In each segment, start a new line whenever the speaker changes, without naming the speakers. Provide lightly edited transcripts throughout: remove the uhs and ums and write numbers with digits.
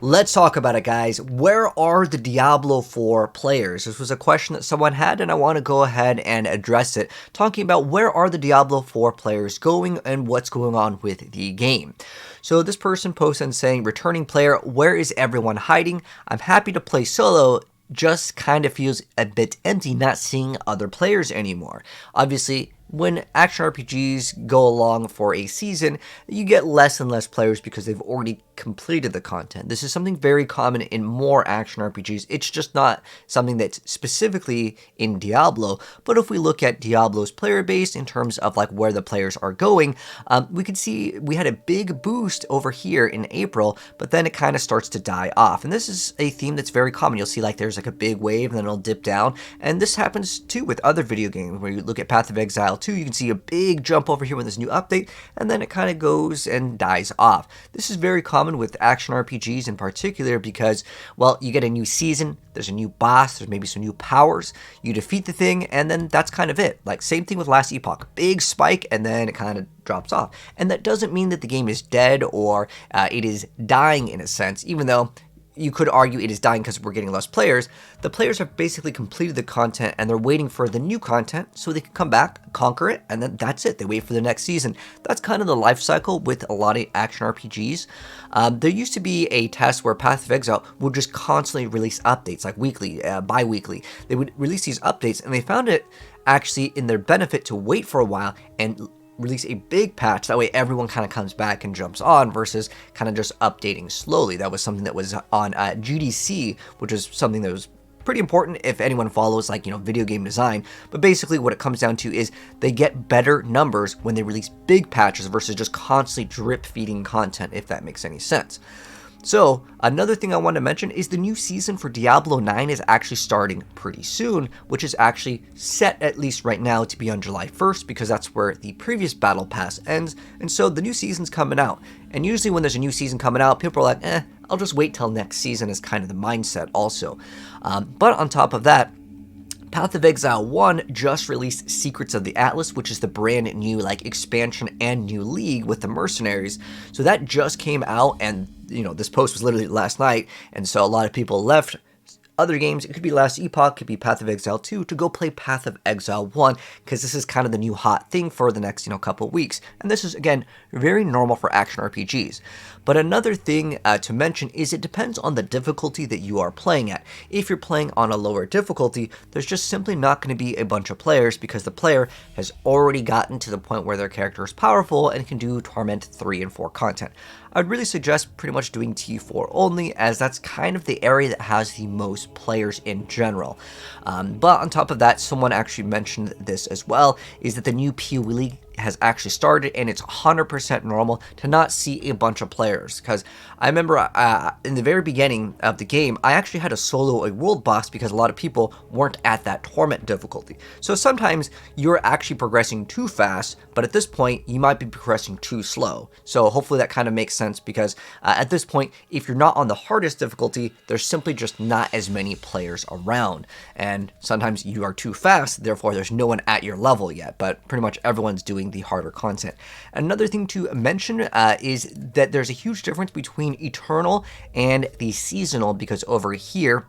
Let's talk about it, guys. Where are the Diablo 4 players? This was a question that someone had, and I want to go ahead and address it, talking about where are the Diablo 4 players going and what's going on with the game. So this person posted and saying, returning player, where is everyone hiding? I'm happy to play solo, just kind of feels a bit empty not seeing other players anymore. Obviously, when action RPGs go along for a season, you get less and less players because they've already completed the content. This is something very common in more action RPGs. It's just not something that's specifically in Diablo. But if we look at Diablo's player base in terms of like where the players are going, we can see we had a big boost over here in April, but then it kind of starts to die off. And this is a theme that's very common. You'll see like there's like a big wave and then it'll dip down. And this happens too with other video games. Where you look at Path of Exile 2, you can see a big jump over here with this new update, and then it kind of goes and dies off. This is very common with action RPGs in particular because, well, you get a new season, there's a new boss, there's maybe some new powers, you defeat the thing, and then that's kind of it. Like, same thing with Last Epoch. Big spike, and then it kind of drops off. And that doesn't mean that the game is dead or it is dying in a sense, even though you could argue it is dying because we're getting less players. The players have basically completed the content and they're waiting for the new content so they can come back, conquer it, and then that's it. They wait for the next season. That's kind of the life cycle with a lot of action RPGs. There used to be a test where Path of Exile would just constantly release updates, like weekly, bi-weekly. They would release these updates, and they found it actually in their benefit to wait for a while and release a big patch. That way everyone kind of comes back and jumps on versus kind of just updating slowly. That was something that was on GDC, which is something that was pretty important if anyone follows like, video game design. But basically what it comes down to is they get better numbers when they release big patches versus just constantly drip feeding content, if that makes any sense. So, another thing I want to mention is the new season for Diablo 9 is actually starting pretty soon, which is actually set, at least right now, to be on July 1st, because that's where the previous Battle Pass ends, and so the new season's coming out. And usually when there's a new season coming out, people are like, I'll just wait till next season, is kind of the mindset also. But on top of that, Path of Exile 1 just released Secrets of the Atlas, which is the brand new expansion and new league with the mercenaries. So that just came out, and this post was literally last night, and so a lot of people left other games. It could be Last Epoch, could be Path of Exile 2, to go play Path of Exile 1, because this is kind of the new hot thing for the next, couple of weeks. And this is, again, very normal for action RPGs. But another thing to mention is it depends on the difficulty that you are playing at. If you're playing on a lower difficulty, there's just simply not going to be a bunch of players because the player has already gotten to the point where their character is powerful and can do Torment 3 and 4 content. I would really suggest pretty much doing T4 only, as that's kind of the area that has the most players in general. But on top of that, someone actually mentioned this as well, is that the new PoE League has actually started, and it's 100% normal to not see a bunch of players. Because I remember in the very beginning of the game, I actually had to solo a world boss because a lot of people weren't at that Torment difficulty. So sometimes you're actually progressing too fast, but at this point, you might be progressing too slow. So hopefully that kind of makes sense, because at this point, if you're not on the hardest difficulty, there's simply just not as many players around. And sometimes you are too fast, therefore there's no one at your level yet, but pretty much everyone's doing the harder content. Another thing to mention is that there's a huge difference between Eternal and the Seasonal, because over here,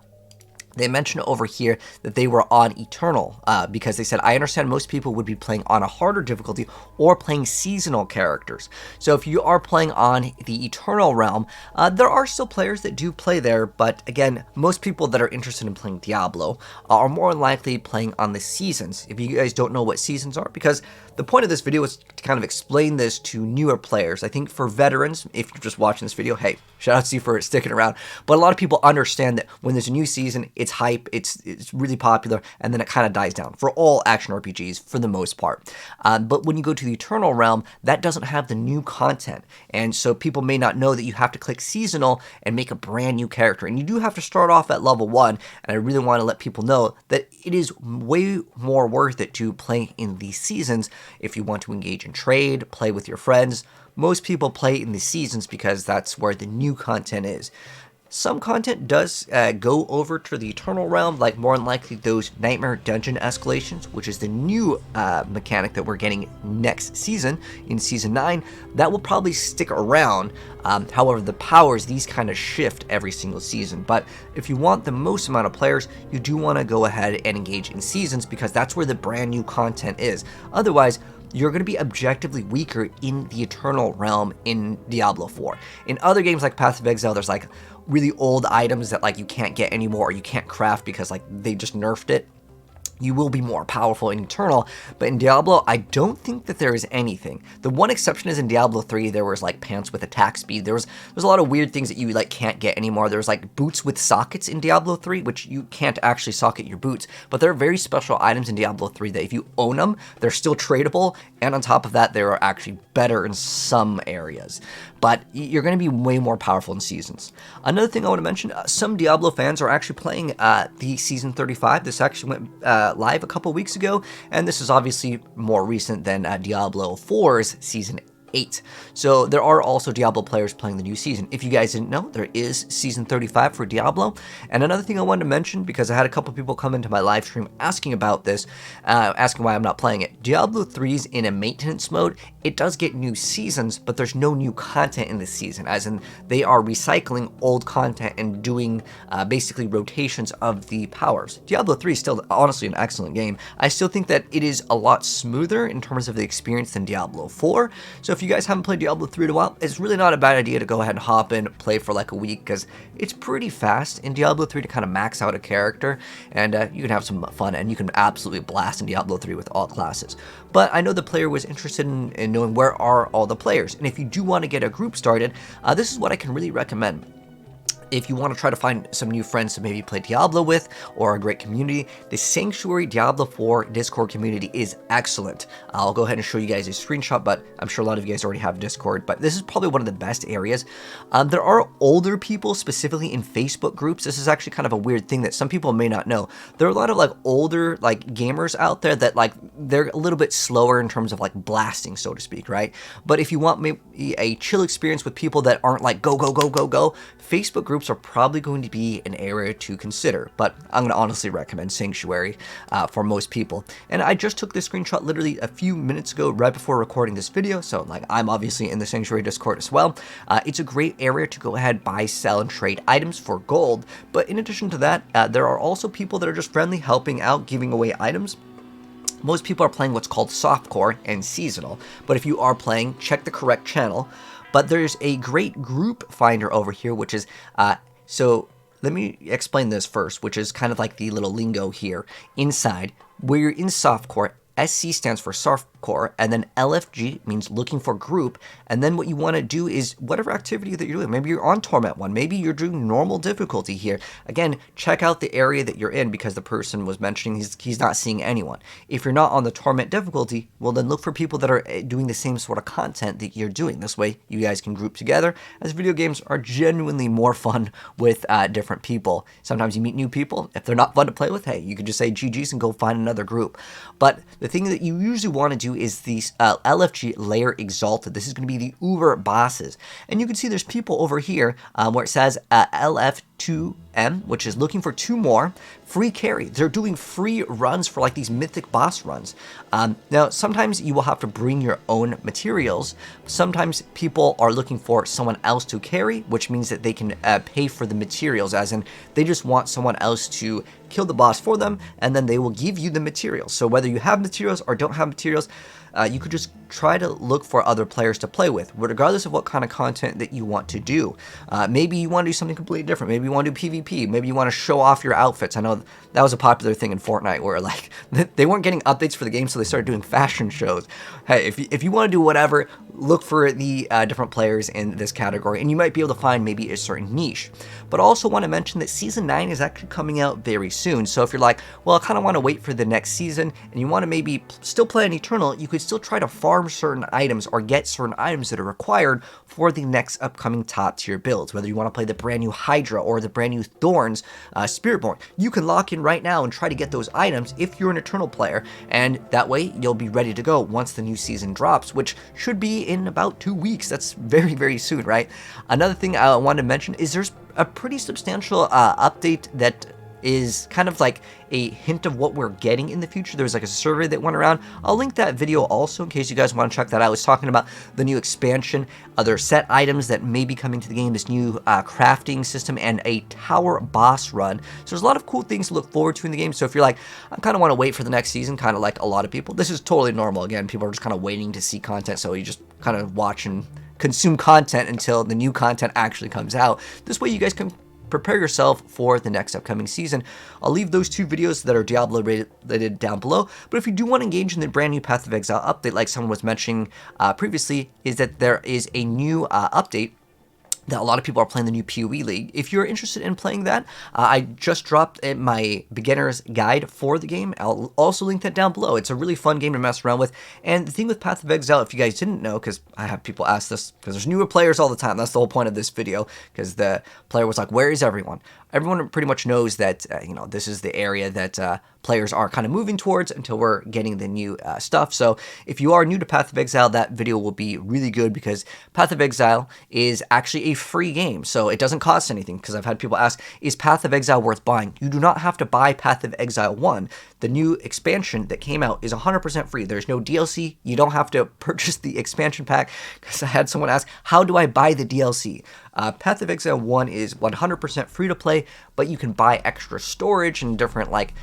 they mentioned over here that they were on Eternal because they said, I understand most people would be playing on a harder difficulty or playing seasonal characters. So if you are playing on the Eternal realm, there are still players that do play there, but again, most people that are interested in playing Diablo are more likely playing on the seasons. If you guys don't know what seasons are, because the point of this video is to kind of explain this to newer players. I think for veterans, if you're just watching this video, hey, shout out to you for sticking around. But a lot of people understand that when there's a new season, it's hype, it's really popular, and then it kind of dies down for all action RPGs for the most part. But when you go to the Eternal realm, that doesn't have the new content, and so people may not know that you have to click seasonal and make a brand new character, and you do have to start off at level 1. And I really want to let people know that it is way more worth it to play in these seasons if you want to engage in trade, play with your friends. Most people play in the seasons because that's where the new content is. Some content does go over to the Eternal Realm, like more than likely those Nightmare Dungeon Escalations, which is the new mechanic that we're getting next season, in Season 9. That will probably stick around. However, the powers, these kind of shift every single season. But if you want the most amount of players, you do want to go ahead and engage in Seasons, because that's where the brand new content is. Otherwise, you're going to be objectively weaker in the Eternal Realm in Diablo 4. In other games like Path of Exile, there's like really old items that like you can't get anymore, or you can't craft because like they just nerfed it. You will be more powerful in Eternal, but in Diablo, I don't think that there is anything. The one exception is in Diablo 3, there was like pants with attack speed. There's a lot of weird things that you like can't get anymore. There's like boots with sockets in Diablo 3, which you can't actually socket your boots, but there are very special items in Diablo 3 that if you own them, they're still tradable, and on top of that, they are actually better in some areas. But you're going to be way more powerful in Seasons. Another thing I want to mention, some Diablo fans are actually playing the Season 35. This actually went live a couple weeks ago, and this is obviously more recent than Diablo 4's Season 8. So there are also Diablo players playing the new season. If you guys didn't know, there is Season 35 for Diablo. And another thing I wanted to mention, because I had a couple people come into my live stream asking about this, asking why I'm not playing it. Diablo 3's in a maintenance mode. It does get new seasons, but there's no new content in this season, as in they are recycling old content and doing basically rotations of the powers. Diablo 3 is still honestly an excellent game. I still think that it is a lot smoother in terms of the experience than Diablo 4. So if you guys haven't played Diablo 3 in a while, it's really not a bad idea to go ahead and hop in, play for like a week, because it's pretty fast in Diablo 3 to kind of max out a character, and you can have some fun, and you can absolutely blast in Diablo 3 with all classes. But I know the player was interested in knowing where are all the players, and if you do want to get a group started, this is what I can really recommend. If you want to try to find some new friends to maybe play Diablo with, or a great community, the Sanctuary Diablo 4 Discord community is excellent. I'll go ahead and show you guys a screenshot, but I'm sure a lot of you guys already have Discord, but this is probably one of the best areas. There are older people specifically in Facebook groups. This is actually kind of a weird thing that some people may not know. There are a lot of like older like gamers out there that like they're a little bit slower in terms of like blasting, so to speak, right? But if you want maybe a chill experience with people that aren't like go, go, go, go, go, Facebook groups are probably going to be an area to consider, but I'm going to honestly recommend Sanctuary for most people. And I just took this screenshot literally a few minutes ago, right before recording this video, so like I'm obviously in the Sanctuary Discord as well. It's a great area to go ahead, buy, sell, and trade items for gold, but in addition to that, there are also people that are just friendly, helping out, giving away items. Most people are playing what's called softcore and seasonal, but if you are playing, check the correct channel. But there's a great group finder over here, which is, so let me explain this first, which is kind of like the little lingo here. Inside, where you're in softcore, SC stands for softcore, and then LFG means looking for group, and then what you want to do is whatever activity that you're doing. Maybe you're on Torment 1, maybe you're doing normal difficulty here. Again, check out the area that you're in, because the person was mentioning he's not seeing anyone. If you're not on the Torment difficulty, well then look for people that are doing the same sort of content that you're doing. This way you guys can group together, as video games are genuinely more fun with different people. Sometimes you meet new people. If they're not fun to play with, hey, you can just say GG's and go find another group. But the thing that you usually want to do is these LFG Layer Exalted. This is going to be the Uber bosses. And you can see there's people over here where it says LF2M, which is looking for 2 more. Free carry. They're doing free runs for like these mythic boss runs. Now, sometimes you will have to bring your own materials. Sometimes people are looking for someone else to carry, which means that they can pay for the materials, as in they just want someone else to kill the boss for them, and then they will give you the materials. So whether you have materials or don't have materials, you could just try to look for other players to play with, regardless of what kind of content that you want to do. Maybe you want to do something completely different. Maybe you want to do PvP. Maybe you want to show off your outfits. I know that was a popular thing in Fortnite, where like they weren't getting updates for the game, so they started doing fashion shows. Hey, if you want to do whatever, look for the different players in this category, and you might be able to find maybe a certain niche. But I also want to mention that Season 9 is actually coming out very soon. So if you're like, well, I kind of want to wait for the next season, and you want to maybe still play an Eternal, you could still try to farm certain items or get certain items that are required for the next upcoming top tier builds. Whether you want to play the brand new Hydra or the brand new Thorns, Spiritborn, you can lock in right now and try to get those items if you're an Eternal player, and that way you'll be ready to go once the new season drops, which should be in about 2 weeks. That's very, very soon, right? Another thing I wanted to mention is there's a pretty substantial update that is kind of like a hint of what we're getting in the future. There's like a survey that went around. I'll link that video also in case you guys want to check that out. I was talking about the new expansion, other set items that may be coming to the game, this new crafting system, and a tower boss run. So there's a lot of cool things to look forward to in the game. So if you're like, I kind of want to wait for the next season, kind of like a lot of people, this is totally normal. Again, people are just kind of waiting to see content, so you just kind of watch and consume content until the new content actually comes out. This way you guys can prepare yourself for the next upcoming season. I'll leave those 2 videos that are Diablo related down below, but if you do want to engage in the brand new Path of Exile update, like someone was mentioning previously, is that there is a new update that a lot of people are playing, the new PoE League. If you're interested in playing that, I just dropped my beginner's guide for the game. I'll also link that down below. It's a really fun game to mess around with. And the thing with Path of Exile, if you guys didn't know, because I have people ask this, because there's newer players all the time. That's the whole point of this video, because the player was like, where is everyone? Everyone pretty much knows that, you know, this is the area that players are kind of moving towards until we're getting the new stuff. So if you are new to Path of Exile, that video will be really good, because Path of Exile is actually a free game. So it doesn't cost anything, because I've had people ask, is Path of Exile worth buying? You do not have to buy Path of Exile 1. The new expansion that came out is 100% free. There's no DLC. You don't have to purchase the expansion pack, because I had someone ask, how do I buy the DLC? Path of Exile 1 is 100% free to play, but you can buy extra storage and different like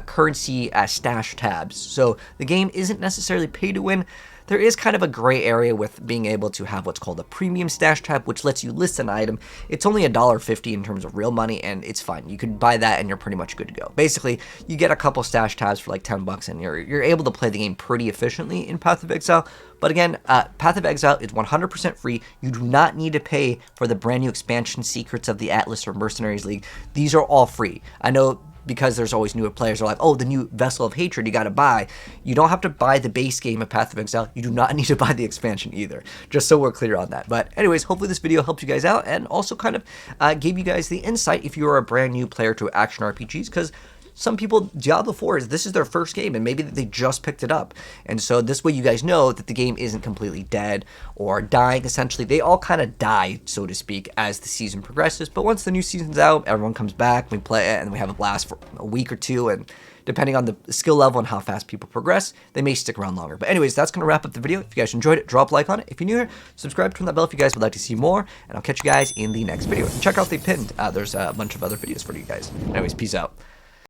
currency stash tabs. So the game isn't necessarily pay to win. There is kind of a gray area with being able to have what's called a premium stash tab, which lets you list an item. It's only $1.50 in terms of real money, and it's fine. You could buy that and you're pretty much good to go. Basically, you get a couple stash tabs for like 10 bucks and you're able to play the game pretty efficiently in Path of Exile. But again, Path of Exile is 100% free. You do not need to pay for the brand new expansion, Secrets of the Atlas or Mercenaries League. These are all free. I know, because there's always newer players who are like, oh, the new Vessel of Hatred you got to buy. You don't have to buy the base game of Path of Exile. You do not need to buy the expansion either, just so we're clear on that. But anyways, hopefully this video helped you guys out and also kind of gave you guys the insight if you are a brand new player to action RPGs, because some people, Diablo 4, this is their first game, and maybe they just picked it up. And so this way you guys know that the game isn't completely dead or dying, essentially. They all kind of die, so to speak, as the season progresses. But once the new season's out, everyone comes back, we play it, and we have it last for a week or two. And depending on the skill level and how fast people progress, they may stick around longer. But anyways, that's going to wrap up the video. If you guys enjoyed it, drop a like on it. If you're new here, subscribe, turn that bell if you guys would like to see more. And I'll catch you guys in the next video. And check out the pinned. There's a bunch of other videos for you guys. Anyways, peace out.